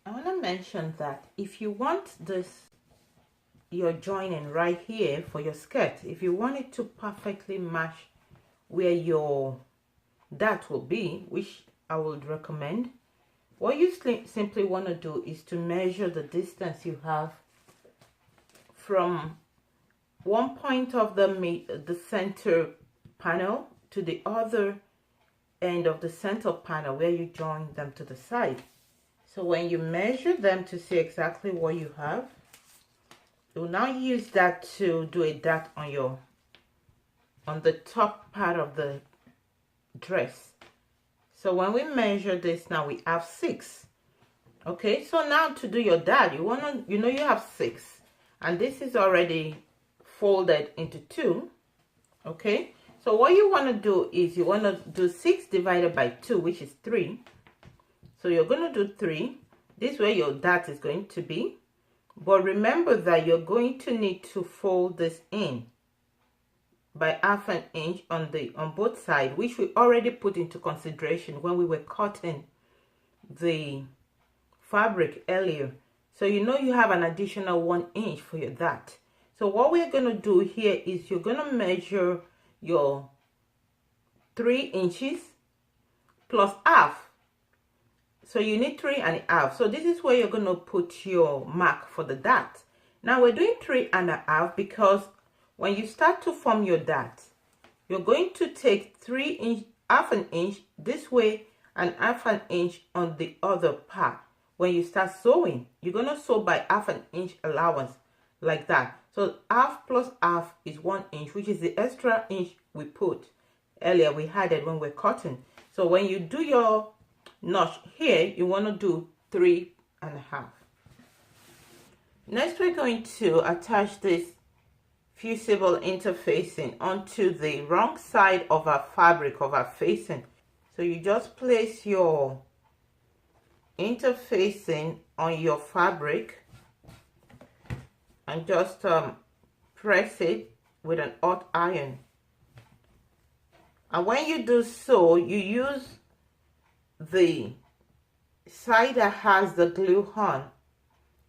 I want to mention that if you want this, your joining right here for your skirt, if you want it to perfectly match where your dart will be, which I would recommend, what you simply want to do is to measure the distance you have from one point of the center panel to the other end of the center panel where you join them to the side. So when you measure them to see exactly what you have, you'll now use that to do a dart on the top part of the dress. So when we measure this now, we have 6. Okay, so now to do your dart, you have 6, and this is already folded into 2. Okay, so what you want to do is you want to do 6 divided by 2, which is 3. So you're going to do 3. This way your dart is going to be. But remember that you're going to need to fold this in by ½ an inch on both sides, which we already put into consideration when we were cutting the fabric earlier. So you know you have an additional 1 inch for your dart. So what we're going to do here is you're going to measure your 3 inches plus half. So you need 3½ So this is where you're going to put your mark for the dart. Now we're doing 3½ because when you start to form your dart, you're going to take ½ an inch this way and ½ an inch on the other part. When you start sewing, you're going to sew by ½ an inch allowance like that. So half plus half is 1 inch, which is the extra inch we put earlier, we had it when we're cutting. So when you do your notch here, you want to do 3½ Next, we're going to attach this fusible interfacing onto the wrong side of our fabric, of our facing. So you just place your interfacing on your fabric and just press it with an hot iron. And when you do so, you use the side that has the glue on.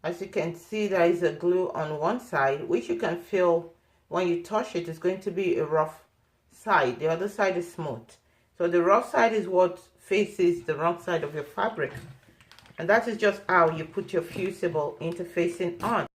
As you can see, there is a glue on one side, which you can feel when you touch it. It's going to be a rough side. The other side is smooth. So the rough side is what faces the wrong side of your fabric. And that is just how you put your fusible interfacing on.